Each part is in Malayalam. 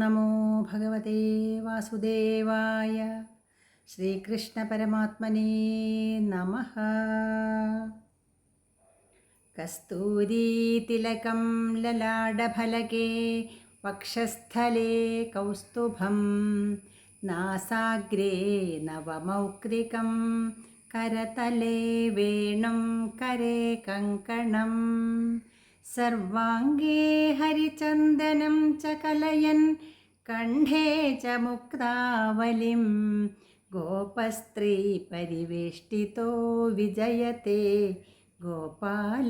നമോ ഭഗവതേ വാസുദേവായ. ശ്രീകൃഷ്ണ പരമാത്മനേ നമഃ. കസ്തൂരീതിലകം ലലാടഫലകേ വക്ഷസ്ഥലേ കൗസ്തുഭം നാസാഗ്രേ നവമൗക്രികം കരതലേ വേണും കരേ കങ്കണം സർവാംഗേ ഹരിചന്ദനം ച കലയൻ കണ്ഠേ ച മുക്താവലിം ഗോപസ്ത്രീ പരിവേഷ്ടിതോ വിജയത്തെ ഗോപാലചൂഡാമണി.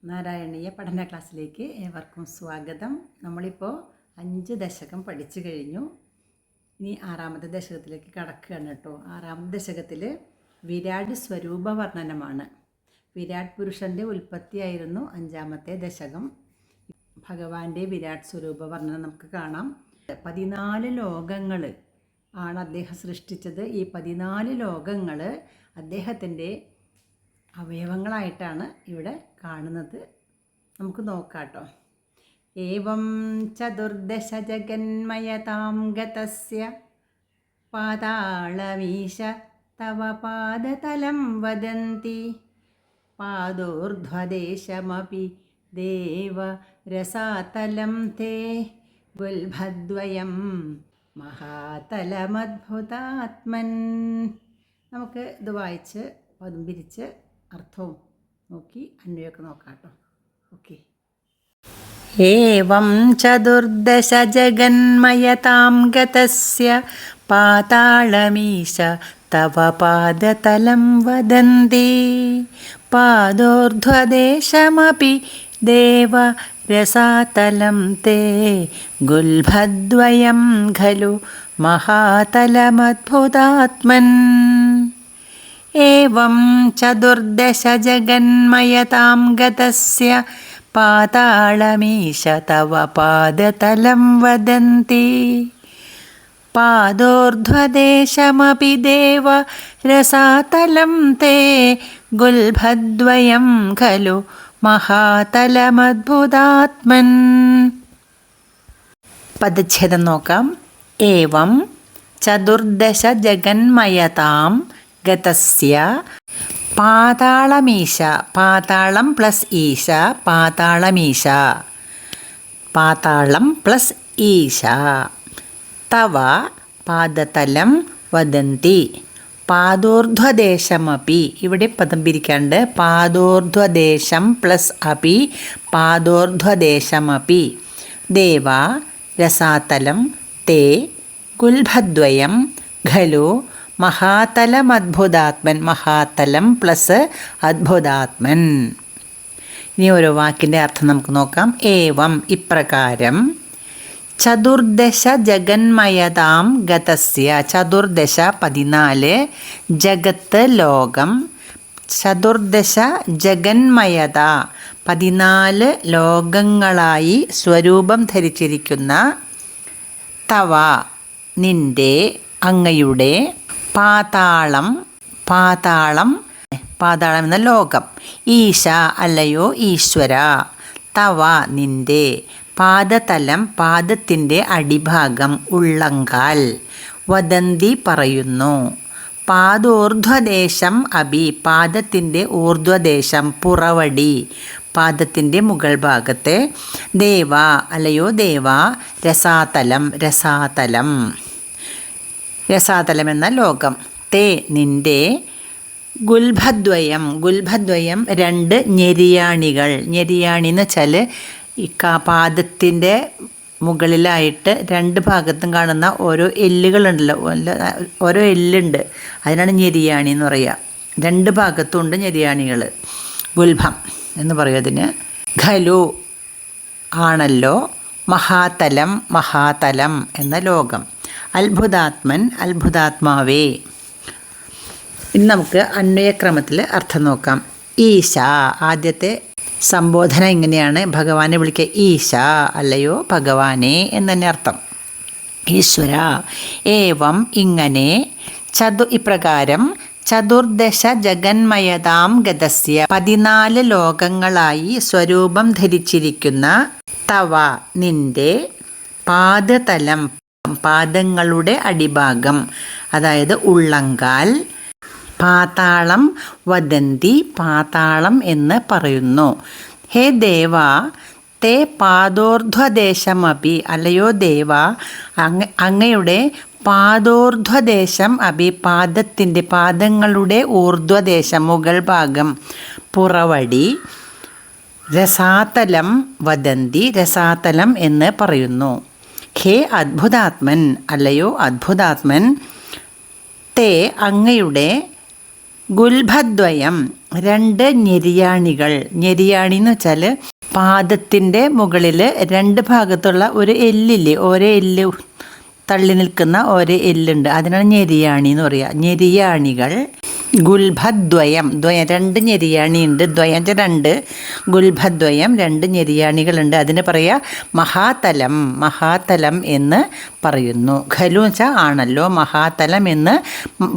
നാരായണീയ പഠന ക്ലാസ്സിലേക്ക് ഏവർക്കും സ്വാഗതം. നമ്മളിപ്പോൾ 5 ദശകം പഠിച്ചു കഴിഞ്ഞു. ഇനി 6ാമത്തെ ദശകത്തിലേക്ക് കടക്കുകയാണ് കേട്ടോ. 6ാമത്തെ ദശകത്തിൽ വിരാട് സ്വരൂപ വർണ്ണനമാണ്. വിരാട് പുരുഷൻ്റെ ഉൽപ്പത്തിയായിരുന്നു 5ാമത്തെ ദശകം. ഭഗവാന്റെ വിരാട് സ്വരൂപ വർണ്ണന നമുക്ക് കാണാം. 14 ലോകങ്ങൾ ആണ് അദ്ദേഹം സൃഷ്ടിച്ചത്. ഈ 14 ലോകങ്ങൾ അദ്ദേഹത്തിൻ്റെ അവയവങ്ങളായിട്ടാണ് ഇവിടെ കാണുന്നത്. നമുക്ക് നോക്കാം കേട്ടോ. ഏവം ചതുർദശ ജഗന്മയതാം ഗതസ്യ പാതാളമീശ തവ പാദതലം വദന്തി പാദോർധ്വദേശമപി ദേവ രസാതലം തേ ഗുൽഭദ്വയം മഹാതലമദ്ഭുതാത്മൻ. നമുക്ക് ഇത് വായിച്ച് പദം പിരിച്ച് അർത്ഥവും നോക്കി അന്വയൊക്കെ നോക്കാം കേട്ടോ. ഓക്കെ. ഏവം ചതുർദശ ജഗന്മയതാം ഗതസ്യ പാതാളമീശ തവ പാദതലം വദന്തി പാദോർധ്വദേശമപി ദേവ രസാതലം തേ ഗുൽഭദ്വയം ഖലു മഹാതലമദ്ഭുതാത്മൻ. ഏവം ചതുർദശ ജഗന്മയതാം ഗതസ്യ പാതാളമീശ തവ പാദതലം വദന്തി പാദോർധ്വദേശമപി ദേവ രസാതലം തേ ഗുൽഭദ്വയം ഖലു മഹാതലമദ്ഭുതാത്മൻ. പദച്ഛേദം നോക്കാം. ഏവം ചതുർദശ ജഗന്മയതാം ഗതസ്യ പാതാളമീശ, പാതാളം പ്ലസ് ഈശ, പാതാളമീശ, പാതാളം പ്ലസ് ഈശ, തവ പാദതലം വദന്തി പാദോർധ്വദേശമപി, ഇവിടെ പദം പിരിക്കാണ്ട്, പാദോർധ്വദേശം പ്ലസ് അപി പാദോർധ്വദേശമപി ദേവ രസാതലം തേ ഗുൽഭദ്വയം ഖലു മഹാതലമദ്ഭുതാത്മൻ, മഹാതലം പ്ലസ് അദ്ഭുതാത്മൻ. ഇനി ഓരോ വാക്കിൻ്റെ അർത്ഥം നമുക്ക് നോക്കാം. ഏവം ഇപ്രകാരം ചതുർദശ ജഗന്മയതാം ഗതസ്യ, ചതുർദശ 14, ജഗത്ത് ലോകം, ചതുർദശ ജഗന്മയത 14 ലോകങ്ങളായി സ്വരൂപം ധരിച്ചിരിക്കുന്ന തവ നിൻ്റെ, അങ്ങയുടെ, പാതാളം, പാതാളം, പാതാളം എന്ന ലോകം, ഈശ അല്ലയോ ഈശ്വര, തവ നിൻ്റെ, പാദതലം പാദത്തിൻ്റെ അടിഭാഗം ഉള്ളങ്കാൽ, വദന്തി പറയുന്നു, പാദോർധ്വദേശം അഭി പാദത്തിൻ്റെ ഊർധ്വദേശം പുറവടി പാദത്തിൻ്റെ മുകൾ ഭാഗത്തെ, ദേവ അല്ലയോ ദേവ, രസാതലം രസാതലം, രസാതലം എന്ന ലോകം, തേ നിൻ്റെ, ഗുൽഭദ്വയം, ഗുൽഭദ്വയം 2 ഞെരിയാണികൾ, ഞെരിയാണി എന്ന് വെച്ചാൽ ഈ പാദത്തിൻ്റെ മുകളിലായിട്ട് 2 ഭാഗത്തും കാണുന്ന ഓരോ എല്ലുകളുണ്ടല്ലോ, ഓരോ എല്ലുണ്ട്, അതിനാണ് ഞെരിയാണി എന്ന് പറയുക. 2 ഭാഗത്തും ഉണ്ട് ഞെരിയാണികൾ, ഗുൽഭം എന്ന് പറയും അതിന്. ഖലു ആണല്ലോ, മഹാതലം മഹാതലം എന്ന ലോകം, അത്ഭുതാത്മൻ അത്ഭുതാത്മാവേ. ഇനി നമുക്ക് അന്വയക്രമത്തിൽ അർത്ഥം നോക്കാം. ഈശ, ആദ്യത്തെ സംബോധന ഇങ്ങനെയാണ്, ഭഗവാനെ വിളിക്കുക ഈശ അല്ലയോ ഭഗവാനെ എന്ന് തന്നെ അർത്ഥം. ഈശ്വര, ഏവം ഇങ്ങനെ, ഇപ്രകാരം, ചതുർദശ ജഗന്മയതാം ഗതസ്യ 14 ലോകങ്ങളായി സ്വരൂപം ധരിച്ചിരിക്കുന്ന തവ നിന്റെ പാദതലം പാദങ്ങളുടെ അടിഭാഗം അതായത് ഉള്ളങ്കാൽ പാതാളം വദന്തി പാതാളം എന്ന് പറയുന്നു. ഹേ ദേവ തേ പാദോർധ്വദേശമപി അല്ലയോ ദേവ അങ്ങയുടെ പാദോർധ്വദേശം അപി പാദങ്ങളുടെ ഊർധ്വദേശം മുകൾ ഭാഗം പുറവടി രസാതലം വദന്തി രസാതലം എന്ന് പറയുന്നു. ഹേ അദ്ഭുതാത്മൻ അല്ലയോ അദ്ഭുതാത്മൻ തേ അങ്ങയുടെ ഗുൽഭദ്വയം 2 ഞെരിയാണികൾ ഞെരിയാണി എന്ന് വെച്ചാൽ പാദത്തിൻ്റെ മുകളിൽ 2 ഭാഗത്തുള്ള ഒരു എല്ലില്ലേ ഓരോ എല്ല് തള്ളി നിൽക്കുന്ന ഓരോ എല്ലുണ്ട് അതിനാണ് ഞെരിയാണി എന്ന് പറയുക. ഞെരിയാണികൾ ഗുൽഭദ്വയം 2 ഞെരിയാണിയുണ്ട് ദ്വയം 2 ഗുൽഭദ്വയം 2 ഞെരിയാണികളുണ്ട് അതിന് പറയുക മഹാതലം എന്ന് പറയുന്നു. ഖലു വെച്ചാൽ ആണല്ലോ മഹാതലം എന്ന്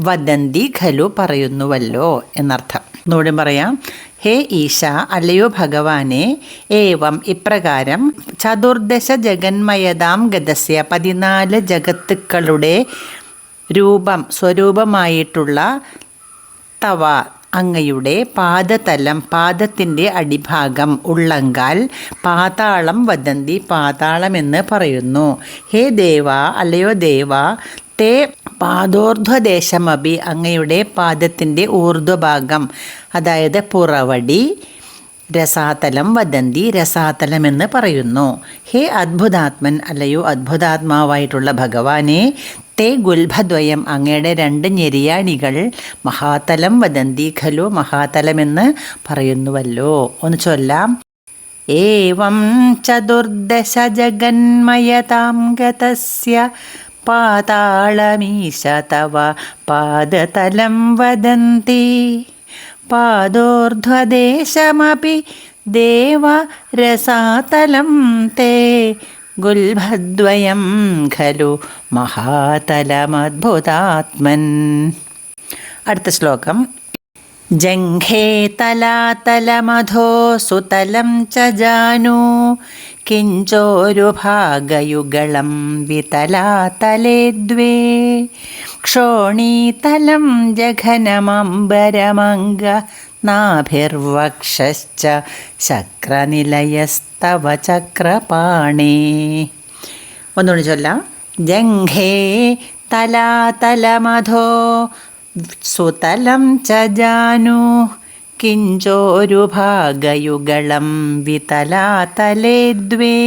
വദന്തി ഖലു പറയുന്നുവല്ലോ എന്നർത്ഥം. ഒന്നുകൂടി പറയാം. ഹേ ഈശ അല്ലയോ ഭഗവാനെ ഏവം ഇപ്രകാരം ചതുർദശ ജഗന്മയതാം ഗതസ്യ 14 ജഗത്തുക്കളുടെ സ്വരൂപമായിട്ടുള്ള തവ അങ്ങയുടെ പാദതലം പാദത്തിൻ്റെ അടിഭാഗം ഉള്ളങ്കാൽ പാതാളം വദന്തി പാതാളം എന്ന് പറയുന്നു. ഹേ ദേവ അല്ലയോ ദേവ തേ പാദോർധ്വദേശമപി അങ്ങയുടെ പാദത്തിൻ്റെ ഊർധ്വഭാഗം അതായത് പുറവടി രസാതലം വദന്തി രസാതലം എന്ന് പറയുന്നു. ഹേ അദ്ഭുതാത്മൻ അല്ലയോ അദ്ഭുതാത്മാവായിട്ടുള്ള ഭഗവാനെ തേ ഗുൽഭദ്വയം അങ്ങയുടെ 2 ഞെരിയാണികൾ മഹാതലം വദന്തി ഖലു മഹാതലമെന്ന് പറയുന്നുവല്ലോ. ഒന്ന് ചൊല്ലാം. ഏവം ചതുർദശ ജഗന്മയതാം ഗതസ്യ പാതാളമീശ തവ പാദതലം വദന്തി പാദോർധ്വദേശമപി ദേവ രസാതലം തേ ഗുൽഭദ്വയം ഖലു മഹാതലമദ്ഭുതാത്മൻ. അടുത്ത ശ്ലോകം. ജംഘേ തലാതലമധോ സുതലം ച ജാനു കിഞ്ചോരുഭാഗയുഗളം വിതലാതലേ ദ്വേ ക്ഷോണീതലം ജഘനമംബരമംഗ നാഭിർവക്ഷശ്ച ശക്രനിലയസ്തവ ചക്രപാണേ. ഒന്നുകൂടി ചൊല്ലാം. ജംഘേ തലാതലമധോ സുതലം ച ജാനു കിഞ്ചോരുഭാഗയുഗളം വിതലാതലേ ദ്വേ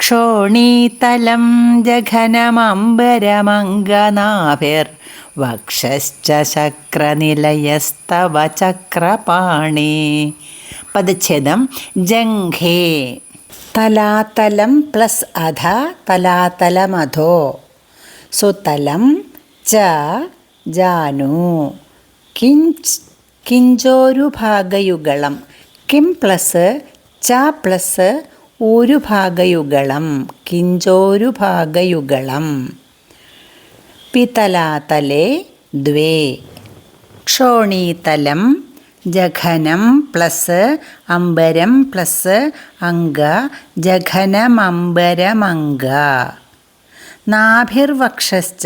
ക്ഷോണീതലം ജഘനമംബരമംഗനാഭിർവക്ഷശ്ച ശക്രനിലയസ്തവ ചക്രപാണേ. പദച്ഛേദം. ജംഘേ തലാതലം പ്ലസ് അധ തലാതലമധോ സുതലം ച ജാനു കിഞ്ചോരുഭാഗയുഗളം കിം പ്ലസ് ച പ്ലസ് ഊരുഭാഗയുഗളം കിഞ്ചോരുഭാഗയുഗളം പിതലാതലേ ദ്വേ ക്ഷോണീതലം ജഘനം പ്ലസ് അംബരം പ്ലസ് അംഗ ജഘനമംബരമംഗ നാഭിർവക്ഷശ്ച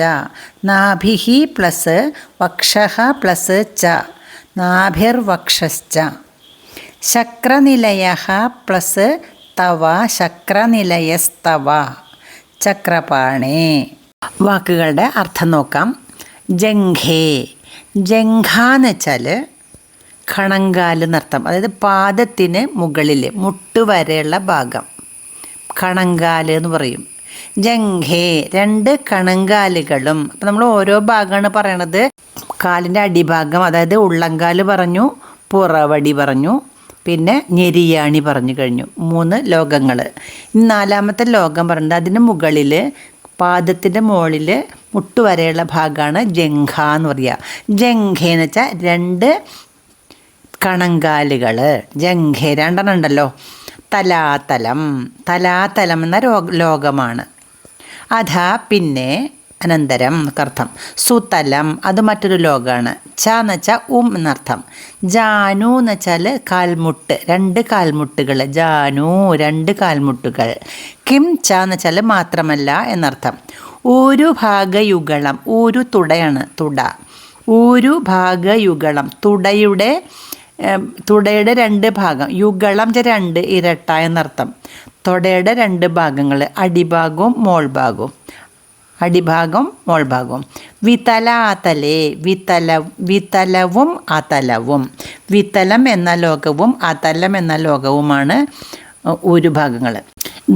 നാഭിഃ പ്ലസ് വക്ഷഃ പ്ലസ് ച നാഭിർവക്ഷശ്ച ശക്രനിലയഃ പ്ലസ് തവ ശക്രനിലയസ്തവ ചക്രപാണേ. വാക്കുകളുടെ അർത്ഥം നോക്കാം. ജംഘേ ജംഘാന്ന് വെച്ചാൽ കണങ്കാല് എന്നർത്ഥം. അതായത് പാദത്തിന് മുകളിൽ മുട്ടുവരെയുള്ള ഭാഗം കണങ്കാല് എന്ന് പറയും. ജംഘേ 2 കണങ്കാലുകളും. അപ്പം നമ്മൾ ഓരോ ഭാഗമാണ് പറയണത്. കാലിൻ്റെ അടിഭാഗം അതായത് ഉള്ളങ്കാല് പറഞ്ഞു, പുറവടി പറഞ്ഞു, പിന്നെ ഞെരിയാണി പറഞ്ഞു കഴിഞ്ഞു. 3 ലോകങ്ങൾ. 4ാമത്തെ ലോകം പറഞ്ഞത് അതിന് മുകളിൽ പാദത്തിൻ്റെ മുകളിൽ മുട്ടുവരെയുള്ള ഭാഗമാണ് ജംഘ എന്ന് പറയുക. ജംഘേന്ന് വെച്ചാൽ 2 കണങ്കാലുകൾ. ജംഘേ 2 ഉണ്ടല്ലോ. തലാതലം തലാതലം എന്ന ലോകമാണ്. അധ പിന്നെ അനന്തരം എന്നർത്ഥം. സുതലം അത് മറ്റൊരു ലോകമാണ്. ച എന്ന് വെച്ചാൽ എന്നർത്ഥം. ജാനു എന്ന് വെച്ചാൽ കാൽമുട്ട്, 2 കാൽമുട്ടുകൾ. ജാനു 2 കാൽമുട്ടുകൾ. കിം ച എന്ന് വെച്ചാൽ മാത്രമല്ല എന്നർത്ഥം. ഒരു ഭാഗയുഗളം, ഒരു തുടയാണ്, തുട. ഒരു ഭാഗയുഗളം, തുടയുടെ 2 ഭാഗം. യുഗളം 2 ഇരട്ട എന്നർത്ഥം. തുടയുടെ 2 ഭാഗങ്ങൾ, അടിഭാഗവും മോൾഭാഗവും. അടിഭാഗം മോൾഭാഗവും. വിതലാതലേ, വിതലവും അതലവും. വിതലം എന്ന ലോകവും അതലം എന്ന ലോകവുമാണ് ഒരു ഭാഗങ്ങൾ.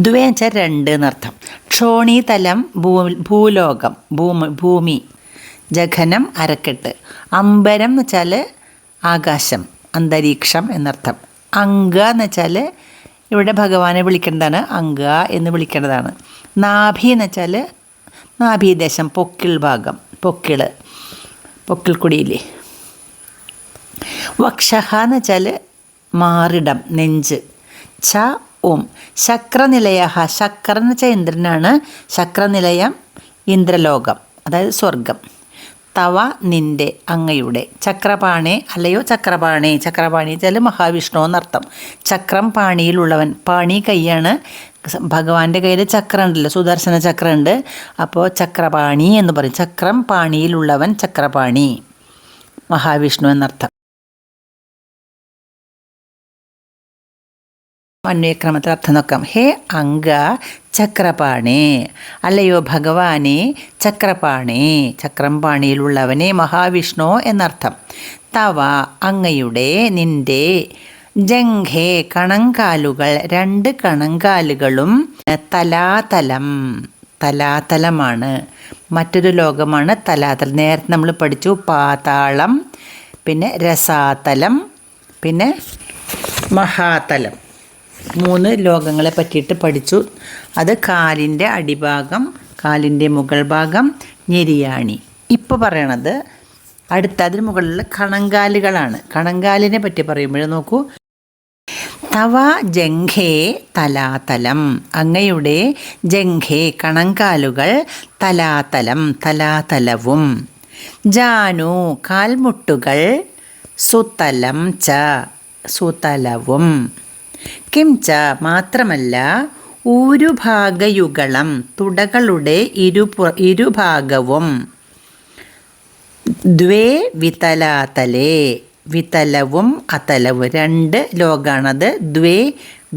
ദ്വേ വെച്ചാൽ 2 എന്നർത്ഥം. ക്ഷോണീതലം ഭൂലോകം, ഭൂമി. ജഘനം അരക്കെട്ട്. അമ്പരം എന്ന് വെച്ചാൽ ആകാശം, അന്തരീക്ഷം എന്നർത്ഥം. അംഗ എന്ന് വെച്ചാൽ ഇവിടെ ഭഗവാനെ വിളിക്കേണ്ടതാണ്, അംഗ എന്ന് വിളിക്കേണ്ടതാണ്. നാഭി എന്ന് വെച്ചാൽ നാഭീദേശം, പൊക്കിൾ ഭാഗം, പൊക്കിൾക്കുടിയില്ലേ. വക്ഷഹ എന്ന് വെച്ചാൽ മാറിടം, നെഞ്ച്. ച ഓം. ശക്രനിലയ, ശക്ര എന്ന് വെച്ചാൽ ഇന്ദ്രനാണ്. ശക്രനിലയം ഇന്ദ്രലോകം, അതായത് സ്വർഗം. തവ നിൻ്റെ, അങ്ങയുടെ. ചക്രപാണേ അല്ലയോ ചക്രപാണി. ചക്രപാണി വെച്ചാൽ മഹാവിഷ്ണു എന്നർത്ഥം. ചക്രം പാണിയിലുള്ളവൻ. പാണി കൈയാണ്. ഭഗവാന്റെ കയ്യിൽ ചക്രം ഉണ്ടല്ലോ, സുദർശന ചക്രം ഉണ്ട്. അപ്പോൾ ചക്രപാണി എന്ന് പറയും. ചക്രം പാണിയിലുള്ളവൻ ചക്രപാണി, മഹാവിഷ്ണു എന്നർത്ഥം. അന്വയക്രമത്തിൽ അർത്ഥം നോക്കാം. ഹേ അംഗ ചക്രപാണേ, അല്ലയോ ഭഗവാനെ ചക്രപാണേ, ചക്രം പാണിയിലുള്ളവനെ, മഹാവിഷ്ണു എന്നർത്ഥം. തവ അങ്ങയുടെ, നിൻ്റെ. ജംഘേ കണങ്കാലുകൾ, 2 കണങ്കാലുകളും. തലാതലം, തലാതലമാണ്. മറ്റൊരു ലോകമാണ് തലാതലം. നേരത്തെ നമ്മൾ പഠിച്ചു പാതാളം, പിന്നെ രസാതലം, പിന്നെ മഹാതലം. 3 ലോകങ്ങളെ പറ്റിയിട്ട് പഠിച്ചു. അത് കാലിൻ്റെ അടിഭാഗം, കാലിൻ്റെ മുകൾ ഭാഗം, ഞെരിയാണി. ഇപ്പോൾ പറയണത് അതിന് മുകളിലുള്ള കണങ്കാലുകളാണ്. കണങ്കാലിനെ പറ്റി പറയുമ്പോൾ നോക്കൂ. തവ ജംഘേ തലാതലം, അങ്ങയുടെ ജംഘേ കണങ്കാലുകൾ. തലാതലം, തലാതലവും. ജാനു കാൽമുട്ടുകൾ. സുതലം ച, സുതലവും. കിംച മാത്രമല്ല. ഊരുഭാഗയുഗളം, തുടകളുടെ ഇരുഭാഗവും. ദ്വേ വിതലാതലേ, വിതലവും അതലവും. 2 ലോകമാണത്. ദ്വേ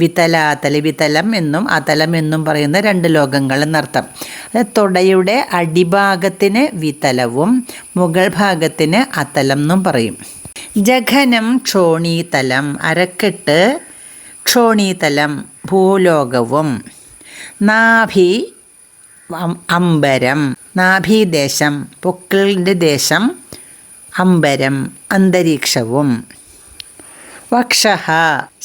വിതലാതല, വിതലം എന്നും അതലം എന്നും പറയുന്ന 2 ലോകങ്ങൾ എന്നർത്ഥം. തുടയുടെ അടിഭാഗത്തിന് വിതലവും മുകൾ ഭാഗത്തിന് അതലം എന്നും പറയും. ജഘനം ക്ഷോണീതലം, അരക്കെട്ട്. ക്ഷോണീതലം ഭൂലോകവും. നാഭി അമ്പരം, നാഭീദേശം പൊക്കിളിൻ്റെ ദേശം. അമ്പരം അന്തരീക്ഷവും. വക്ഷഃ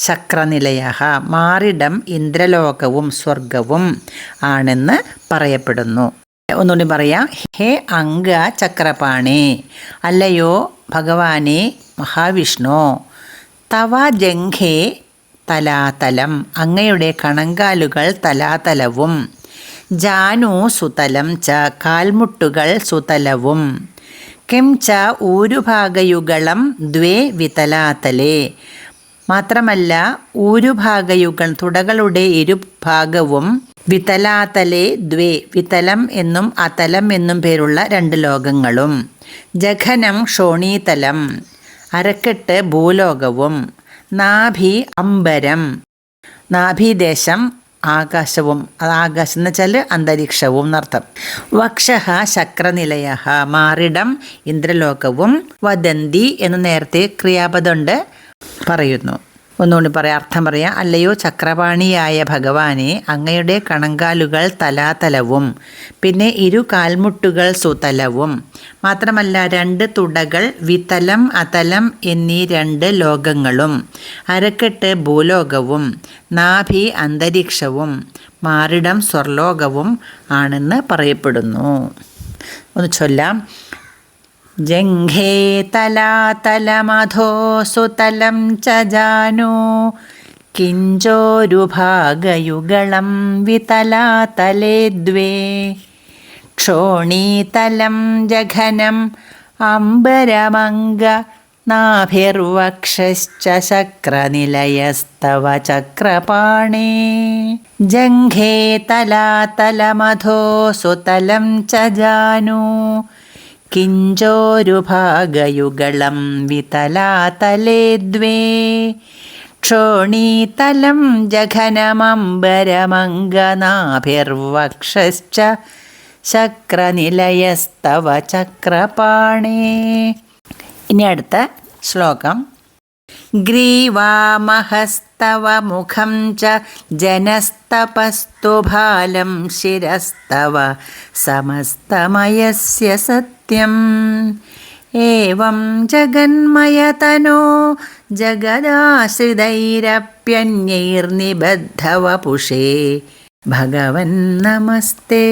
ശക്രനിലയഃ, മാറിടം ഇന്ദ്രലോകവും സ്വർഗവും ആണെന്ന് പറയപ്പെടുന്നു. ഒന്നുകൂടി പറയാം. ഹേ അംഗ ചക്രപാണേ, അല്ലയോ ഭഗവാനെ മഹാവിഷ്ണു. തവ ജംഘേ തലാതലം, അങ്ങയുടെ കണങ്കാലുകൾ തലാതലവും. ജാനു സുതലം ച, കാൽമുട്ടുകൾ സുതലവും. കിം ച ഊരുഭാഗയുഗളം ദ്വേ വിതലാതലേ, മാത്രമല്ല ഊരുഭാഗയുഗം തുടകളുടെ ഇരുഭാഗവും. വിതലാതലേ ദ്വേ, വിതലം എന്നും അതലം എന്നും പേരുള്ള 2 ലോകങ്ങളും. ജഘനം ക്ഷോണീതലം, അരക്കെട്ട് ഭൂലോകവും. നാഭി അമ്പരം, നാഭീദേശം ആകാശവും. അത് ആകാശം എന്ന് വെച്ചാൽ അന്തരീക്ഷവും എന്നർത്ഥം. വക്ഷഃ ശക്രനിലയഃ, മാറിടം ഇന്ദ്രലോകവും. വദന്തി എന്ന് നേരത്തെ ക്രിയാപദമുണ്ട്, പറയുന്നു. ഒന്നുകൂടി പറയാം, അർത്ഥം പറയാം. അല്ലയോ ചക്രപാണിയായ ഭഗവാനെ, അങ്ങയുടെ കണങ്കാലുകൾ തലാതലവും, പിന്നെ 2 കാൽമുട്ടുകൾ സുതലവും. മാത്രമല്ല 2 തുടകൾ വിതലം അതലം എന്നീ 2 ലോകങ്ങളും. അരക്കെട്ട് ഭൂലോകവും. നാഭി അന്തരീക്ഷവും. മാറിടം സ്വർലോകവും ആണെന്ന് പറയപ്പെടുന്നു. ഒന്ന് ചൊല്ലാം. ജംഘേ തലാതലമധോ സുതലം ച ജാനു കിഞ്ചോരുഭാഗയുഗളം വിതലാതലേ ദ്വേ. ക്ഷോണീതലം ജഘനം അംബരമംഗ നാഭിർവക്ഷശ്ച ശക്രനിലയസ്തവ ചക്രപാണേ ജംഘേ തലാതലമധോ സുതലം ച ജാനു കിഞ്ചോരുഭാഗയുഗളം വിതലാതലേ ദ്വേ ക്ഷോണീതലം ജഘനമംബരമംഗനാഭിർവക്ഷശ്ച ശക്രനിലയസ്തവ ചക്രപാണേ. ഇനി അടുത്ത ശ്ലോകം. ഗ്രീവാമഹസ്തവ മുഖം ച ജനസ്തപസ്തു ഭാലം ശിരസ്തവ സമസ്തമയസ്യ സത്യം ഏവം ജഗന്മയതനോ ജഗദാശ്രിതൈരപ്യന്യൈർനിബദ്ധവപുഷേ ഭഗവൻ നമസ്തേ.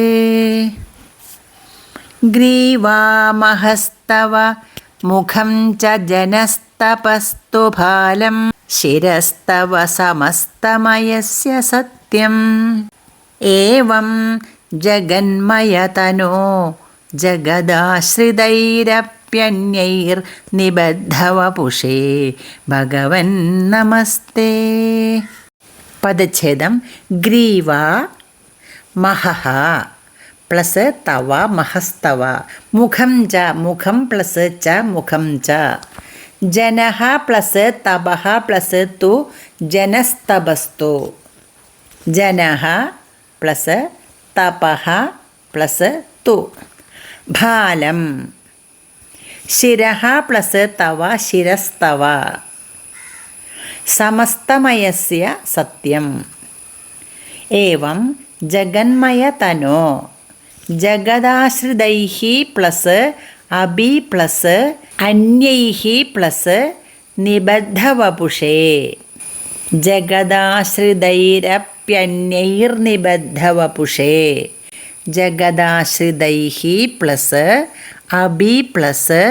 ഗ്രീവാമഹസ്തവ മുഖം ച ജനസ്തപസ്തു ഭാലം ശിരസ്തവ സമസ്തമയസ്യ സത്യം ഏവം ജഗന്മയതനോ ജഗദാശ്രിതൈരപ്യന്യൈർനിബദ്ധവപുഷേ ഭഗവൻ നമസ്തേ. പദച്ഛേദം. ഗ്രീവ മഹഃ പ്ലസ് തവ മഹസ്തവ മുഖം ച മുഖം പ്ലസ് ച മുഖം ച ജനഃ പ്ലസ് തപഃ പ്ലസ് തു ജനസ്തപസ്തു ജനഃ പ്ലസ് തപഃ പ്ലസ് തു ഭാലം ശിരഃ പ്ലസ് തവ ശിരസ്തവ സമസ്തമയസ്യ സത്യം ഏവം ജഗന്മയതനോ ജഗദാശ്രിതൈഃ പ്ലസ് അഭി പ്ലസ് അന്യൈഃ പ്ലസ് നിബദ്ധവപുഷേ ജഗദാശ്രിതൈരപ്യന്യൈർനിബദ്ധവപുഷേ ജഗദാശ്രിതൈഃ പ്ലസ് അഭി പ്ലസ്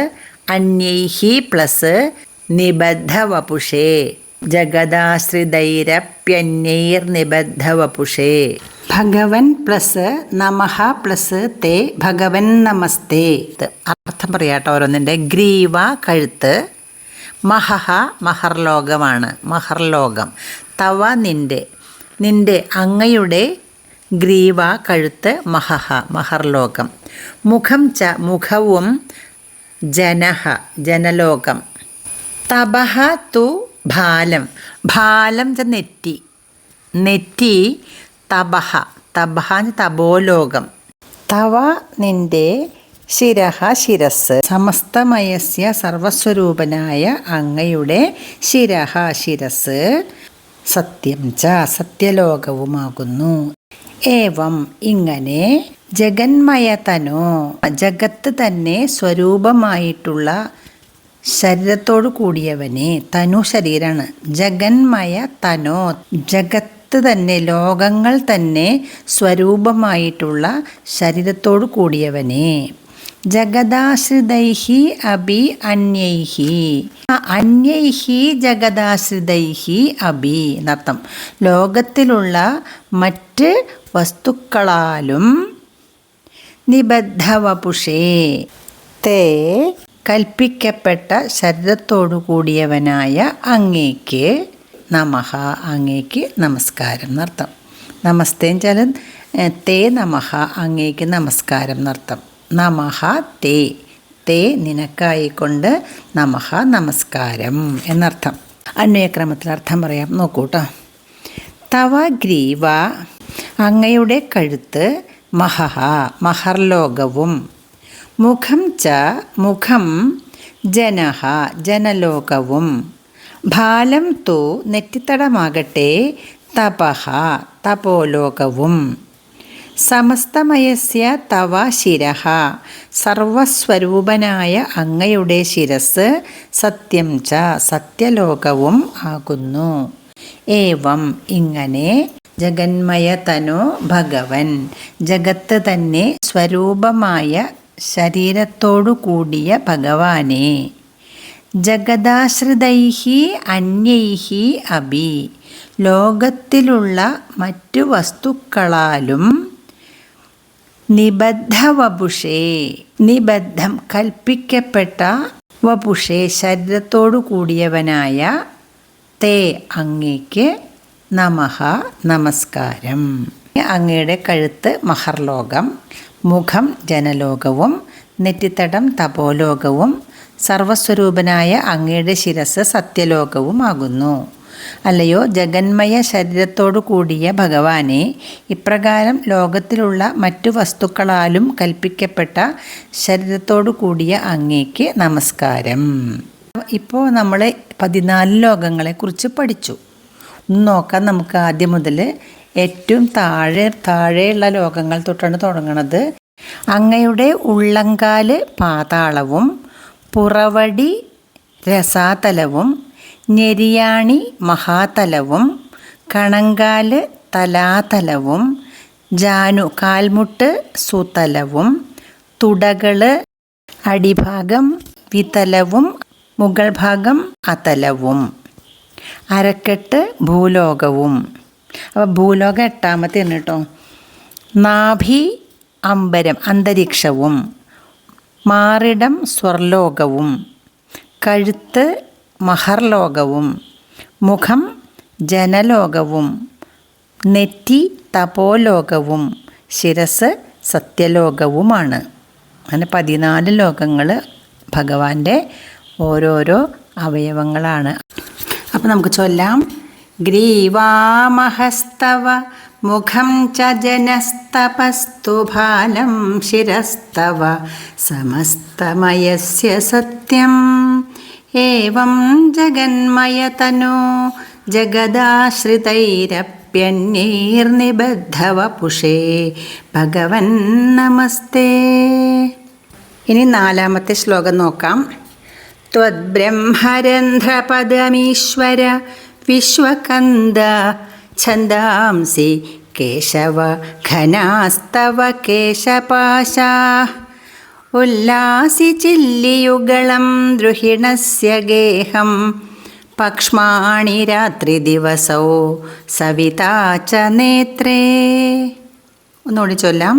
അന്യൈഃ പ്ലസ് നിബദ്ധവപുഷേ ജഗദാശ്രിതൈരപ്യന്യൈർനിബദ്ധവപുഷേ. ഭഗവൻ പ്ലസ് നമഃ പ്ലസ് തേ ഭഗവൻ നമസ്തേ. അർത്ഥം പറയാട്ടോ ഓരോന്നിൻ്റെ. ഗ്രീവ കഴുത്ത്, മഹഃ മഹർലോകമാണ്, മഹർലോകം. തവ നിന്റെ അങ്ങയുടെ, ഗ്രീവ കഴുത്ത്, മഹഃ മഹർലോകം. മുഖം ച മുഖവും, ജനഃ ജനലോകം. തപഃ തു ഭാലം ഭാലം ച നെറ്റി തപഃ തപോലോകം. തവ നിന്റെ, ശിരഃ ശിരസ്, സമസ്തമയസ്യ സർവസ്വരൂപനായ അങ്ങയുടെ, ശിരഃ ശിരസ്, സത്യം ച സത്യലോകവുമാകുന്നു. ഏവം ഇങ്ങനെ, ജഗന്മയതനോ ജഗത്ത് തന്നെ സ്വരൂപമായിട്ടുള്ള ശരീരത്തോടു കൂടിയവനെ, തനു ശരീരമാണ്, ജഗന്മയ തനോ ജഗത്ത് തന്നെ ലോകങ്ങൾ തന്നെ സ്വരൂപമായിട്ടുള്ള ശരീരത്തോടു കൂടിയവനെ, ജഗദാശ്രിതൈഃ അഭി അന്യൈഃ അന്യൈഃ ജഗദാശ്രിതൈഃ അഭി എന്നർത്ഥം. ലോകത്തിലുള്ള മറ്റ് വസ്തുക്കളാലും നിബദ്ധവപുഷേ തേ കൽപ്പിക്കപ്പെട്ട ശരീരത്തോടു കൂടിയവനായ അങ്ങേക്ക് നമഃ അങ്ങേക്ക് നമസ്കാരം എന്നർത്ഥം. നമസ്തേ വെച്ചാൽ തേ നമഃ അങ്ങേക്ക് നമസ്കാരം എന്നർത്ഥം. നമഃ തേ തേ നിനക്കായിക്കൊണ്ട് നമഃ നമസ്കാരം എന്നർത്ഥം. അന്വയക്രമത്തിൽ അർത്ഥം പറയാം, നോക്കൂട്ടോ. തവ ഗ്രീവ അങ്ങയുടെ കഴുത്ത്, മഹഃ മഹർലോകവും, മുഖം ച മുഖം, ജനഃ ജനലോകവും, ഭാലം തു നെറ്റിത്തടമാകട്ടെ, തപഃ തപോലോകവും, സമസ്തമയസ്യ തവ ശിരഃ സർവസ്വരൂപനായ അങ്ങയുടെ ശിരസ്, സത്യം ച സത്യലോകവും ആകുന്നു. ഏവം ഇങ്ങനെ, ജഗന്മയതനോ ഭഗവൻ ജഗത്ത് തന്നെ സ്വരൂപമായ ശരീരത്തോടു കൂടിയ ഭഗവാനെ, ജഗദാശ്രിതൈഃ അന്യൈഃ അഭി ലോകത്തിലുള്ള മറ്റു വസ്തുക്കളാലും നിബദ്ധ വപുഷേ, നിബദ്ധം കൽപ്പിക്കപ്പെട്ട, വപുഷേ ശരീരത്തോടു കൂടിയവനായ, തേ അങ്ങേക്ക്, നമഃ നമസ്കാരം. അങ്ങയുടെ കഴുത്ത് മഹർലോകം, മുഖം ജനലോകവും, നെറ്റിത്തടം തപോലോകവും, സർവസ്വരൂപനായ അങ്ങയുടെ ശിരസ് സത്യലോകവുമാകുന്നു. അല്ലയോ ജഗന്മയ ശരീരത്തോടു കൂടിയ ഭഗവാനെ, ഇപ്രകാരം ലോകത്തിലുള്ള മറ്റു വസ്തുക്കളാലും കൽപ്പിക്കപ്പെട്ട ശരീരത്തോടു കൂടിയ അങ്ങേക്ക് നമസ്കാരം. ഇപ്പോൾ നമ്മൾ 14 ലോകങ്ങളെക്കുറിച്ച് പഠിച്ചു. ഒന്ന് നോക്കാം നമുക്ക് ആദ്യം മുതൽ. ഏറ്റവും താഴെയുള്ള ലോകങ്ങൾ തൊട്ടാണ് തുടങ്ങുന്നത്. അങ്ങയുടെ ഉള്ളങ്കാല് പാതാളവും, പുറവടി രസാതലവും, ഞെരിയാണി മഹാതലവും, കണങ്കാല് തലാതലവും, ജാനു കാൽമുട്ട് സുതലവും, തുടകള് അടിഭാഗം വിതലവും, മുകൾ ഭാഗം അതലവും, അരക്കെട്ട് ഭൂലോകവും. അപ്പോൾ ഭൂലോകം 8ാമത്തെയാണ് കേട്ടോ. നാഭി അമ്പരം അന്തരീക്ഷവും, മാറിടം സ്വർലോകവും, കഴുത്ത് മഹർലോകവും, മുഖം ജനലോകവും, നെറ്റി തപോലോകവും, ശിരസ് സത്യലോകവുമാണ്. അങ്ങനെ 14 ലോകങ്ങൾ ഭഗവാന്റെ ഓരോരോ അവയവങ്ങളാണ്. അപ്പോൾ നമുക്ക് ചൊല്ലാം. ഗ്രീവാമഹസ്തവ മുഖം ച ജനസ്തപസ്തു ഭാലം ശിരസ്തവ സമസ്തമയസ്യ സത്യം ഏവം ജഗന്മയതനോ ജഗദാശ്രിതൈരപ്യന്യൈർനിബദ്ധവപുഷേ ഭഗവൻ നമസ്തേ. ഇനി 4ാമത്തെ ശ്ലോകം നോക്കാം. ത്വദ്ബ്രഹ്മരന്ധ്രപദമീശ്വര വിശ്വകന്ദ ഛന്ദാംസി കേശവ ഘനാസ്തവ കേശപാശാ ഉല്ലാസി ചില്ലിയുഗളം ദ്രുഹിണസ്യ ഗേഹം പക്ഷ്മാണി രാത്രി ദിവസോ സവിതാ ച നേത്രേ. ഒന്നുകൂടി ചൊല്ലാം.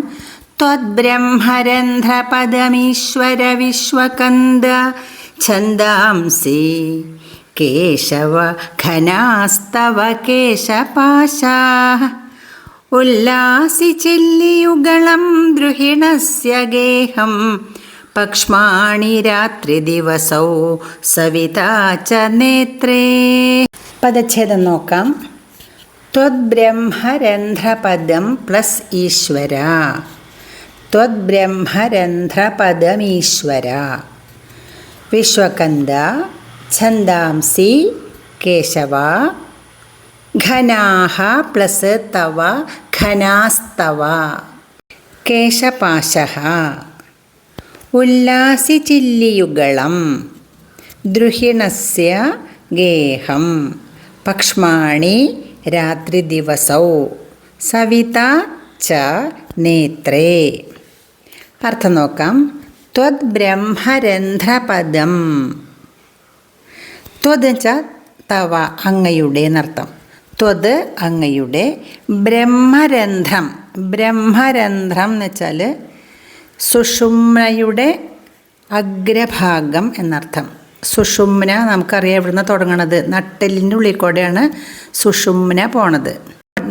ത്വദ്ബ്രഹ്മരന്ധ്രപദമീശ്വര വിശ്വകന്ദ ഛന്ദാംസി കേശവ ഘനാസ്തവ കേശപാശാ ഉല്ലാസി ചില്ലിയുഗളം ദ്രുഹിണസ്യ ഗേഹം പക്ഷ്മാണി രാത്രി ദിവസോ സവിതാ ച നേത്രേ. പദച്ഛേദം നോക്കാം. ത്വദ്ബ്രഹ്മരന്ധ്രപദം പ്ലസ് ഈശ്വര. ത്വദ്ബ്രഹ്മരന്ധ്രപദമീശ്വര വിശ്വകന്ദ ഛന്ദാംസി കേശവ ഘനാഹ പ്ലസ് തവ ഘനാസ്തവ കേശപാശഃ ഉല്ലാസി ചില്ലിയുഗളം ദ്രുഹിണസ്യ ഗേഹം പക്ഷ്മാണി രാത്രി ദിവസൗ സവിതാ ച നേത്രേ. അർത്ഥം നോക്കാം. ത്വദ്ബ്രഹ്മരന്ധ്രപദം. ത്വത് വെച്ചാൽ തവ അങ്ങയുടെ എന്നർത്ഥം. ത്വത് അങ്ങയുടെ, ബ്രഹ്മരന്ധ്രം. ബ്രഹ്മരന്ധ്രം എന്ന് വെച്ചാൽ സുഷുമ്നയുടെ അഗ്രഭാഗം എന്നർത്ഥം. സുഷുമ്ന നമുക്കറിയാം എവിടുന്ന് തുടങ്ങണത്. നട്ടെല്ലിൻ്റെ ഉള്ളിൽ കൂടെയാണ് സുഷുമ്ന പോണത്.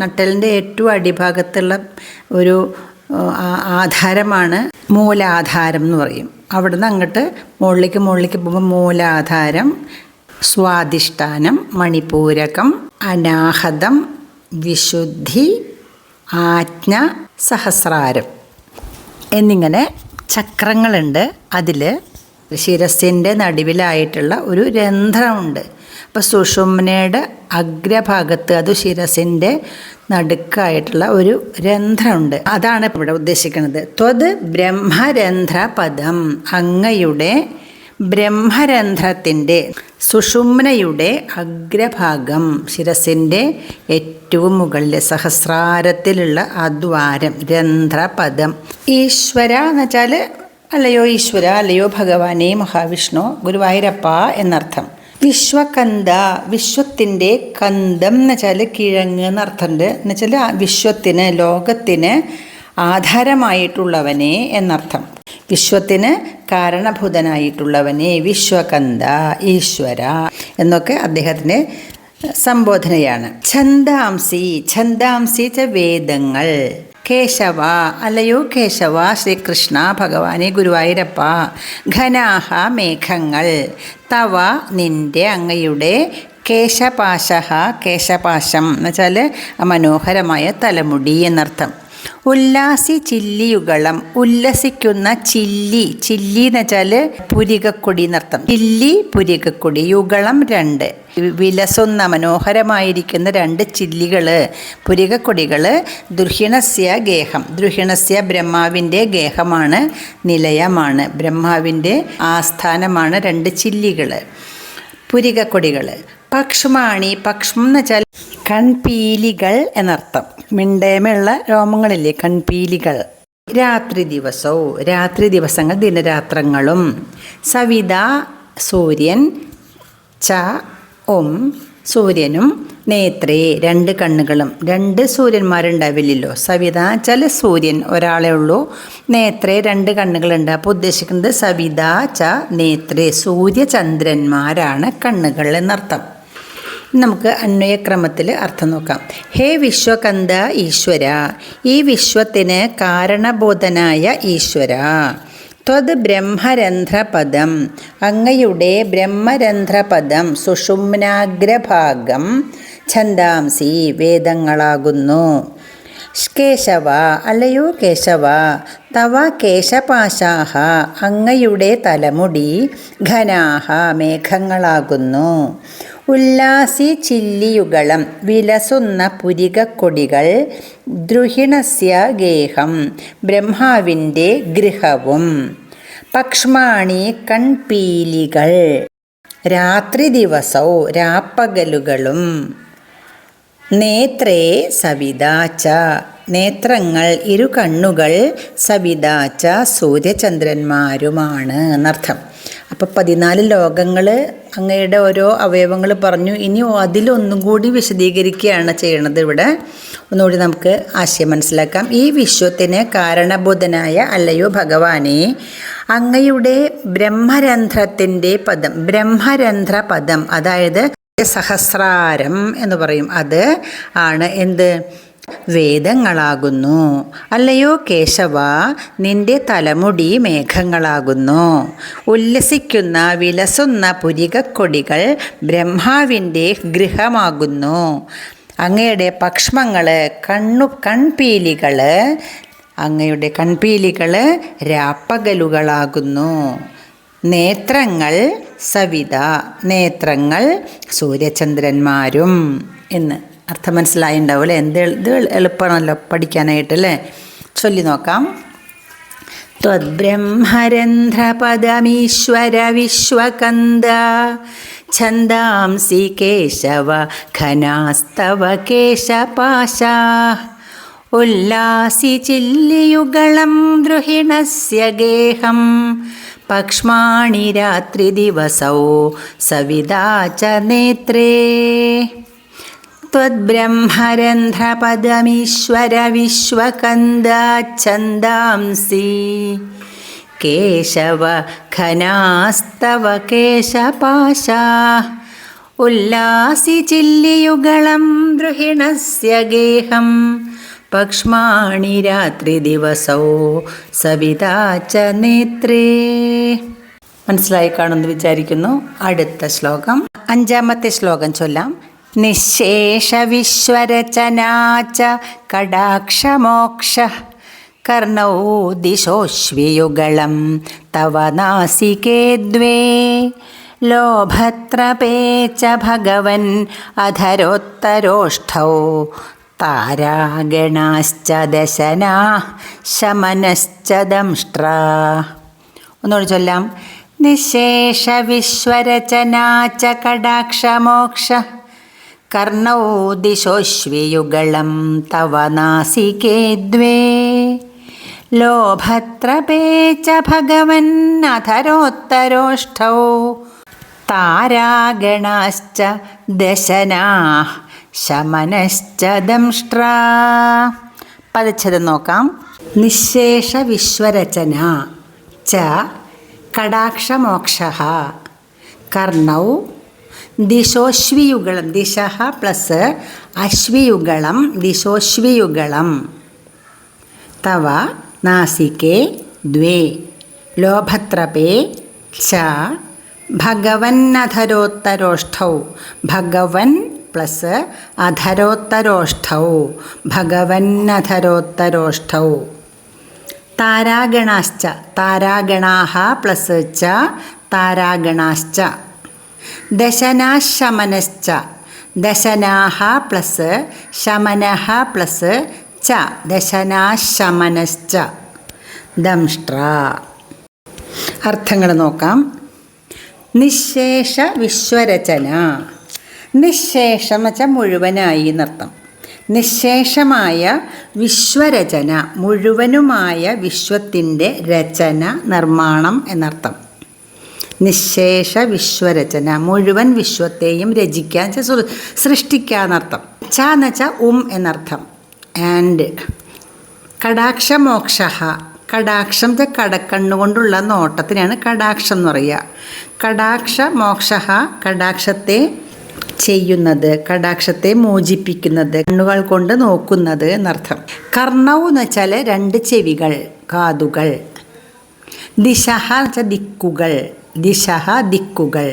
നട്ടെല്ലിൻ്റെ ഏറ്റവും അടിഭാഗത്തുള്ള ഒരു ആധാരമാണ് മൂലാധാരം എന്ന് പറയും. അവിടുന്ന് അങ്ങോട്ട് മുകളിലേക്ക് പോകുമ്പോൾ മൂലാധാരം, സ്വാധിഷ്ഠാനം, മണിപൂരകം, അനാഹതം, വിശുദ്ധി, ആജ്ഞ, സഹസ്രാരം എന്നിങ്ങനെ ചക്രങ്ങളുണ്ട്. അതിൽ ശിരസിൻ്റെ നടുവിലായിട്ടുള്ള ഒരു രന്ധ്രമുണ്ട്. അപ്പോൾ സുഷുമ്നയുടെ അഗ്രഭാഗത്ത്, അത് ശിരസിൻ്റെ നടുക്കായിട്ടുള്ള ഒരു രന്ധ്രമുണ്ട്. അതാണ് ഇവിടെ ഉദ്ദേശിക്കുന്നത്. ത്വത് ബ്രഹ്മരന്ധ്രപദം, അങ്ങയുടെ ബ്രഹ്മരന്ധ്രത്തിൻ്റെ, സുഷുമ്നയുടെ അഗ്രഭാഗം, ശിരസിൻ്റെ ഏറ്റവും മുകളിലെ സഹസ്രാരത്തിലുള്ള അദ്വാരം, രന്ധ്രപദം. ഈശ്വര എന്ന് വെച്ചാൽ അല്ലയോ ഈശ്വര, അല്ലയോ ഭഗവാനെ മഹാവിഷ്ണു, ഗുരുവായൂരപ്പ എന്നർത്ഥം. വിശ്വകന്ദ, വിശ്വത്തിൻ്റെ കന്ദം എന്ന് വെച്ചാൽ കിഴങ്ങ് എന്നർത്ഥമുണ്ട്. എന്ന് വെച്ചാൽ വിശ്വത്തിന്, ലോകത്തിന് ആധാരമായിട്ടുള്ളവനെ എന്നർത്ഥം. വിശ്വത്തിന് കാരണഭൂതനായിട്ടുള്ളവനെ വിശ്വകന്ത, ഈശ്വര എന്നൊക്കെ അദ്ദേഹത്തിൻ്റെ സംബോധനയാണ്. ഛന്ദാംസി, ഛന്ദാംസി ച വേദങ്ങൾ. കേശവ, അല്ലയോ കേശവ, ശ്രീകൃഷ്ണ ഭഗവാനെ ഗുരുവായൂരപ്പ. ഘനാഹ, മേഘങ്ങൾ. തവ, നിൻ്റെ, അങ്ങയുടെ. കേശപാശ, കേശപാശം എന്ന് വെച്ചാൽ മനോഹരമായ തലമുടി എന്നർത്ഥം. ഉല്ലാസി ചില്ലിയുഗളം, ഉല്ലസിക്കുന്ന ചില്ലി. ചില്ലി എന്ന് വെച്ചാൽ പുരികക്കൊടി എന്നർത്ഥം. ചില്ലി പുരികക്കൊടി. യുഗളം 2. വിലസുന്ന മനോഹരമായിരിക്കുന്ന 2 ചില്ലികൾ, പുരികക്കൊടികൾ. ദൃഹിണസ്യ ഗേഹം, ദൃഹിണസ്യ ബ്രഹ്മാവിൻ്റെ ഗേഹമാണ്, നിലയമാണ്. ബ്രഹ്മാവിൻ്റെ ആസ്ഥാനമാണ് 2 ചില്ലികൾ, പുരികക്കൊടികൾ. പക്ഷ്മാണി, പക്ഷം എന്ന് വെച്ചാൽ കൺപീലികൾ എന്നർത്ഥം. മിണ്ടേമുള്ള രോമങ്ങളില്ലേ, കൺപീലികൾ. രാത്രി ദിവസവും, രാത്രി ദിവസങ്ങൾ ദിനരാത്രങ്ങളും. സവിത, സൂര്യൻ. ച, സൂര്യനും. നേത്രേ, 2 കണ്ണുകളും. 2 സൂര്യന്മാരുണ്ടാവില്ലല്ലോ. സവിത വെച്ചാൽ സൂര്യൻ ഒരാളെ ഉള്ളൂ. നേത്രേ 2 കണ്ണുകളുണ്ട്. അപ്പോൾ ഉദ്ദേശിക്കുന്നത് സവിത ച നേത്രേ, സൂര്യചന്ദ്രന്മാരാണ് കണ്ണുകൾ എന്നർത്ഥം. നമുക്ക് അന്വയക്രമത്തിൽ അർത്ഥം നോക്കാം. ഹേ വിശ്വകന്ത ഈശ്വര, ഈ വിശ്വത്തിന് കാരണബോധനായ ഈശ്വര. ത്വത് ബ്രഹ്മരന്ധ്രപദം, അങ്ങയുടെ ബ്രഹ്മരന്ധ്രപദം. സുഷുമ്നാഗ്രഭാഗം. ഛന്ദാംസി, വേദങ്ങളാകുന്നു. കേശവ, അല്ലയോ കേശവ. തവ കേശപാശാഹ, അങ്ങയുടെ തലമുടി. ഘനാഹ, മേഘങ്ങളാകുന്നു. ഉല്ലാസി ചില്ലിയുഗളം, വിലസുന്ന പുരികക്കൊടികൾ. ദ്രുഹിണസ്യ ഗേഹം, ബ്രഹ്മാവിൻ്റെ ഗൃഹവും. പക്ഷ്മാണി, കൺപീലികൾ. രാത്രി ദിവസവും, രാപ്പകലുകളും. നേത്രേ സവിതാച്ച, നേത്രങ്ങൾ 2 കണ്ണുകൾ. സവിതാച്ച, സൂര്യചന്ദ്രന്മാരുമാണ് എന്നർത്ഥം. അപ്പോൾ 14 ലോകങ്ങൾ, അങ്ങയുടെ ഓരോ അവയവങ്ങൾ പറഞ്ഞു. ഇനി അതിലൊന്നും കൂടി വിശദീകരിക്കുകയാണ് ചെയ്യണത്. ഇവിടെ ഒന്നുകൂടി നമുക്ക് ആശയം മനസ്സിലാക്കാം. ഈ വിശ്വത്തിന് കാരണബോധനായ അല്ലയോ ഭഗവാനെ, അങ്ങയുടെ ബ്രഹ്മരന്ധ്രത്തിൻ്റെ പദം, ബ്രഹ്മരന്ധ്ര പദം, അതായത് സഹസ്രാരം എന്ന് പറയും, അത് ആണ് എന്ത്? വേദങ്ങളാകുന്നു. അല്ലയോ കേശവ, നിന്റെ തലമുടി മേഘങ്ങളാകുന്നു. ഉല്ലസിക്കുന്ന വിലസുന്ന പുരികക്കൊടികൾ ബ്രഹ്മാവിൻ്റെ ഗൃഹമാകുന്നു. അങ്ങയുടെ പക്ഷങ്ങൾ, കൺപീലികൾ, അങ്ങയുടെ കൺപീലികൾ രാപ്പകലുകളാകുന്നു. നേത്രങ്ങൾ സവിത, നേത്രങ്ങൾ സൂര്യചന്ദ്രന്മാരും എന്ന് അർത്ഥം മനസ്സിലായിണ്ടാവും അല്ലേ? ഇത് എളുപ്പമാണല്ലോ പഠിക്കാനായിട്ട് അല്ലേ? ചൊല്ലി നോക്കാം. ത്വദ്ബ്രഹ്മരന്ധ്രപദമീശ്വര വിശ്വകന്ദ ഛന്ദാംസി കേശവ ഘനാസ്തവ കേശപാശാ ഉല്ലാസി ചില്ലിയുഗളം ദ്രുഹിണസ്യ ഗേഹം പക്ഷ്മാണി രാത്രി ദിവസൗ സവിതാ ച നേത്രേ. ത്വദ്ബ്രഹ്മരന്ധ്രപദമീശ്വര വിശ്വകന്ദ ഛന്ദാംസി കേശവ ഘനാസ്തവ കേശപാശാ ഉല്ലാസി ചില്ലിയുഗളം ദ്രുഹിണസ്യ ഗേഹം പക്ഷ്മാണി രാത്രി ദിവസൗ സവിതാ ച നേത്രേ. മനസ്സിലായി കാണുമെന്ന് വിചാരിക്കുന്നു. അടുത്ത ശ്ലോകം, 5ാമത്തെ ശ്ലോകം ചൊല്ലാം. നിശേഷ വിശ്വരചനാച കടാക്ഷമോക്ഷ കർണൗ ദിശോശ്വിയുഗളം തവ നാസികേ ദ്വേ ലോഭത്രപേ ച ഭഗവൻ അധരോത്തരോഷ്ഠൗ താരാഗണാശ്ച ദശനാ ശമനശ്ച ദംഷ്ട്രാ. ഒന്നുകൂടി ചൊല്ലാം. നിശേഷ വിശ്വരചനാച കടാക്ഷമോക്ഷ കർണൗ ദിശോശ്വിയുഗളം തവ നാസികേ ദ്വേ ലോഭത്രപേ ച ഭഗവൻ അധരോത്തരോഷ്ഠൗ താരാഗണാശ്ച ദശനാ ശമനശ്ച ദംഷ്ട്രാ. പദച്ഛേദം നോക്കാം. നിശേഷ വിശ്വരചന ച കടാക്ഷമോക്ഷഃ കർണൗ ദിശോശ്വിയുഗളം ദിശഃ പ്ലസ് അശ്വിയുഗളം ദിശോശ്വിയുഗളം തവ നാസികേ ദ്വേ ലോഭത്രപേ ച ഭഗവന്നധരോത്തരോഷ്ഠൗ ഭഗവൻ പ്ലസ് അധരോത്തരോഷ്ഠൗ ഭഗവന്നധരോത്തരോഷ്ഠൗ താരാഗണാശ്ച താരാഗണാഃ പ്ലസ് ച താരാഗണാശ്ച ദശനാശമനശ്ച ദശനാഃ പ്ലസ് ശമനഃ പ്ലസ് ച ദശനാശമനശ്ച ദംഷ്ട്ര. അർത്ഥങ്ങൾ നോക്കാം. നിശേഷ വിശ്വരചന. നിശേഷം എന്ന് വെച്ചാൽ മുഴുവനായി എന്നർത്ഥം. നിശേഷമായ വിശ്വരചന മുഴുവനുമായ വിശ്വത്തിൻ്റെ രചന നിർമ്മാണം എന്നർത്ഥം. നിശേഷ വിശ്വരചന മുഴുവൻ വിശ്വത്തെയും രചിക്കാൻ സൃഷ്ടിക്കാന്നർത്ഥം. ച എന്ന് വെച്ചാൽ എന്നർത്ഥം. ആൻഡ് കടാക്ഷമോക്ഷ കടാക്ഷം കടക്കണ്ണുകൊണ്ടുള്ള നോട്ടത്തിനാണ് കടാക്ഷം എന്ന് പറയുക. കടാക്ഷമോക്ഷ കടാക്ഷത്തെ ചെയ്യുന്നത് കടാക്ഷത്തെ മോചിപ്പിക്കുന്നത് കണ്ണുകൾ കൊണ്ട് നോക്കുന്നത് എന്നർത്ഥം. കർണൗ എന്ന് വെച്ചാൽ 2 ചെവികൾ കാതുകൾ. ദിശഃ എന്ന് വെച്ചാൽ ദിക്കുകൾ ദിശഃ ദിക്കുകൾ.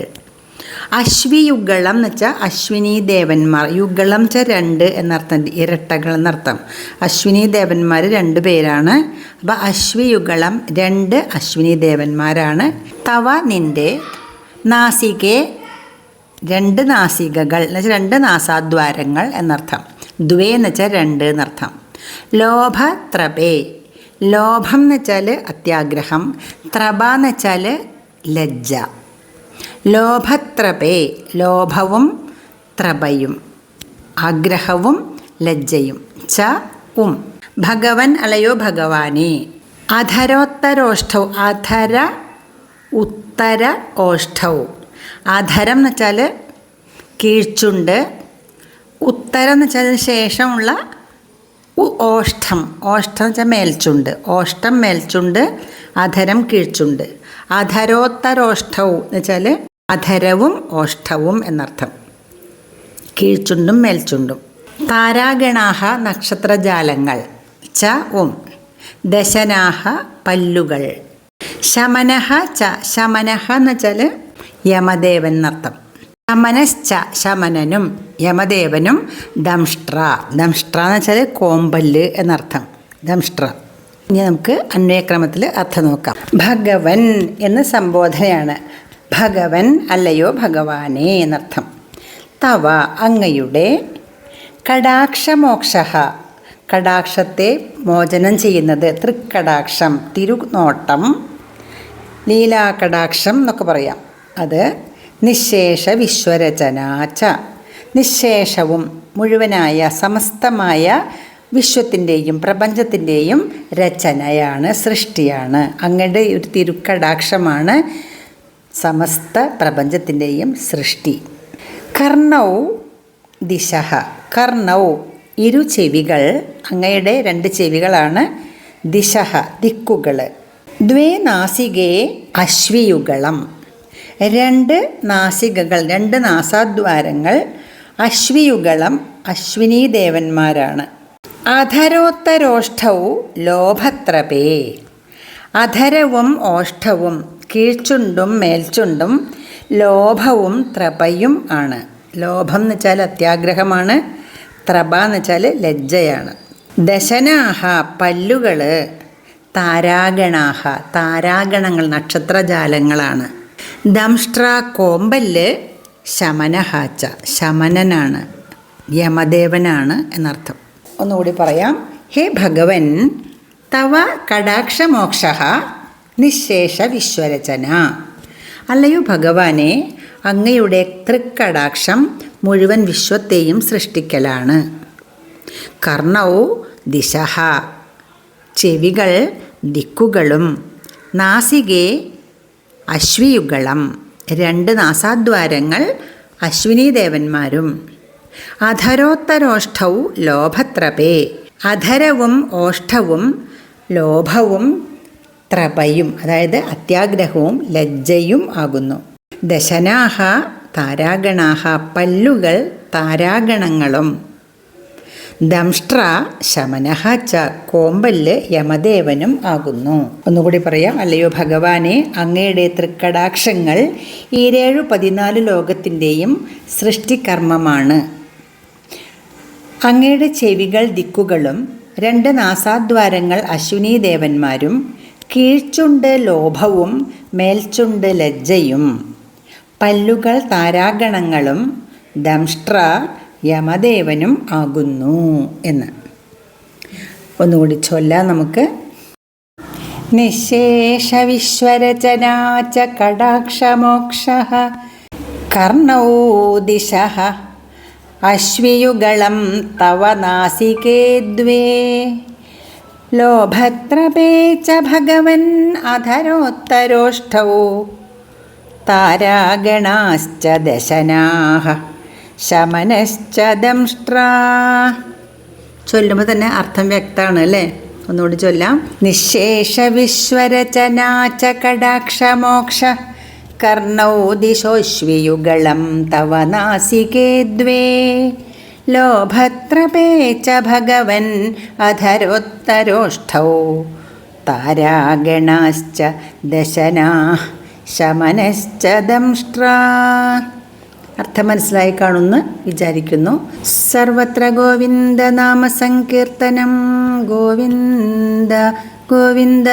അശ്വിയുഗളം എന്ന് വെച്ചാൽ അശ്വിനി ദേവന്മാർ. യുഗളം വെച്ചാൽ 2 എന്നർത്ഥം ഇരട്ടകൾ എന്നർത്ഥം. അശ്വിനി ദേവന്മാർ 2 പേരാണ്. അപ്പോൾ അശ്വിയുഗളം 2 അശ്വിനി ദേവന്മാരാണ്. തവ നിൻ്റെ നാസികെ 2 നാസികകൾ എന്ന് വെച്ചാൽ 2 നാസാദ്വാരങ്ങൾ എന്നർത്ഥം. ദ്വേ എന്ന് വെച്ചാൽ 2 എന്നർത്ഥം. ലോഭത്രപേ ലോഭം എന്ന് വെച്ചാൽ അത്യാഗ്രഹം. ത്രപ എന്ന് വെച്ചാൽ ലജ്ജ. ലോഭത്രപേ ലോഭവും ത്രപയും ആഗ്രഹവും ലജ്ജയും ച ഭഗവൻ അലയോ ഭഗവാനെ. അധരോത്തരോഷ്ഠൗ അധര ഉത്തര ഓഷ്ഠൗ. അധരം എന്ന് വെച്ചാൽ കീഴ്ച്ചുണ്ട്. ഉത്തരം എന്ന് വെച്ചാൽ ശേഷമുള്ള ഓഷ്ഠം. ഓഷ്ഠം എന്ന് വെച്ചാൽ മേൽച്ചുണ്ട്. ഓഷ്ഠം മേൽച്ചുണ്ട് അധരം കീഴ്ച്ചുണ്ട്. അധരോത്തരോഷ്ഠവും എന്ന് വെച്ചാൽ അധരവും ഓഷ്ഠവും എന്നർത്ഥം. കീഴ്ച്ചുണ്ടും മേൽച്ചുണ്ടും. താരാഗണാഹ നക്ഷത്രജാലങ്ങൾ ച ദശനാഹ പല്ലുകൾ. ശമനഃ ച ശമനഃ എന്ന് വെച്ചാൽ യമദേവൻ എന്നർത്ഥം. ശമനശ്ച ശമനനും യമദേവനും. ദംഷ്ട്ര ദംഷ്ട്ര എന്ന് വെച്ചാൽ കോമ്പല്ല് എന്നർത്ഥം. ദംഷ്ട്ര. ഇനി നമുക്ക് അന്വയക്രമത്തിൽ അർത്ഥം നോക്കാം. ഭഗവൻ എന്ന സംബോധനയാണ്. ഭഗവൻ അല്ലയോ ഭഗവാനെ എന്നർത്ഥം. തവ അങ്ങയുടെ. കടാക്ഷമോക്ഷ കടാക്ഷത്തെ മോചനം ചെയ്യുന്നത്. തൃക്കടാക്ഷം തിരുനോട്ടം ലീലാകടാക്ഷം എന്നൊക്കെ പറയാം. അത് നിശേഷ വിശ്വരചനാച്ച നിശേഷവും മുഴുവനായ സമസ്തമായ വിശ്വത്തിൻ്റെയും പ്രപഞ്ചത്തിൻ്റെയും രചനയാണ്, സൃഷ്ടിയാണ്. അങ്ങയുടെ ഒരു തിരുക്കടാക്ഷമാണ് സമസ്ത പ്രപഞ്ചത്തിൻ്റെയും സൃഷ്ടി. കർണൗ ദിശഃ കർണൗ 2 ചെവികൾ. അങ്ങയുടെ 2 ചെവികളാണ്. ദിശഃ ദിക്കുകൾ. ദ്വേ നാസികേ അശ്വിയുഗളം 2 നാസികകൾ 2 നാസാദ്വാരങ്ങൾ. അശ്വിയുഗളം അശ്വിനി ദേവന്മാരാണ്. അധരോത്തരോഷ്ഠൗ ലോഭത്രപേ അധരവും ഓഷ്ഠവും കീഴ്ച്ചുണ്ടും മേൽച്ചുണ്ടും ലോഭവും ത്രപയും ആണ്. ലോഭം എന്ന് വെച്ചാൽ അത്യാഗ്രഹമാണ്. ത്രപ എന്ന് വെച്ചാൽ ലജ്ജയാണ്. ദശനാഹ പല്ലുകൾ. താരാഗണാഹ താരാഗണങ്ങൾ നക്ഷത്രജാലങ്ങളാണ്. ദംഷ്ട്ര കോമ്പല്ല്. ശമനഹാച്ച ശമനനാണ്, യമദേവനാണ് എന്നർത്ഥം. ഒന്നുകൂടി പറയാം. ഹേ ഭഗവൻ തവ കടാക്ഷമോക്ഷ നിശേഷ വിശ്വരചന. അല്ലയോ ഭഗവാനെ അങ്ങയുടെ തൃക്കടാക്ഷം മുഴുവൻ വിശ്വത്തെയും സൃഷ്ടിക്കലാണ്. കർണൗ ദിശഃ ചെവികൾ ദിക്കുകളും. നാസികേ അശ്വിയുഗളം 2 നാസാദ്വാരങ്ങൾ അശ്വിനി ദേവന്മാരും. അധരോത്തരോഷ്ഠൗ ലോഭത്രപേ അധരവും ഓഷ്ഠവും ലോഭവും ത്രപയും, അതായത് അത്യാഗ്രഹവും ലജ്ജയും ആകുന്നു. ദശനാഹ താരാഗണാഹ, പല്ലുകൾ താരാഗണങ്ങളും. ദംഷ്ട്ര ശമനഃ ച, കോമ്പല്ല് യമദേവനും ആകുന്നു. ഒന്നുകൂടി പറയാം. അല്ലയോ ഭഗവാനെ, അങ്ങയുടെ തൃക്കടാക്ഷങ്ങൾ ഈ 14 ലോകത്തിൻ്റെയും സൃഷ്ടികർമ്മമാണ്. അങ്ങയുടെ ചെവികൾ ദിക്കുകളും 2 നാസാദ്വാരങ്ങൾ അശ്വിനി ദേവന്മാരും കീഴ്ച്ചുണ്ട് ലോഭവും മേൽച്ചുണ്ട് ലജ്ജയും, പല്ലുകൾ താരാഗണങ്ങളും ദംഷ്ട്ര യമദേവനും ആകുന്നു എന്ന്. ഒന്നുകൂടി ചൊല്ലാം നമുക്ക്. നിശേഷ വിശ്വരചനാച കടാക്ഷമോക്ഷഃ കർണൗ ദിശഃ അശ്വിയുഗളം തവ നാസികേ ദ്വേ ലോഭത്രപേ ച ഭഗവൻ അധരോത്തരോഷ്ഠൗ താരാഗണാശ്ച ദശനാഃ ശമനശ്ച ദംഷ്ട്രാ. ചൊല്ലുമ്പോൾ തന്നെ അർത്ഥം വ്യക്തമാണ് അല്ലേ? ഒന്നുകൂടി ചൊല്ലാം. നിശേഷ വിശ്വരചനാച കടാക്ഷമോക്ഷ കർണൗ ദിശോശ്വിയുഗളം തവ നാസികേ ദ്വേ ലോഭത്രപേ ച ഭഗവൻ അധരോത്തരോഷ്ഠൗ താരാഗണാശ്ച ദശനാഃ ശമനശ്ച ദംഷ്ട്രാ. അർത്ഥം മനസ്സിലായി കാണുമെന്ന് വിചാരിക്കുന്നു. സർവത്ര ഗോവിന്ദ നാമ സങ്കീർത്തനം. ഗോവിന്ദ ഗോവിന്ദ.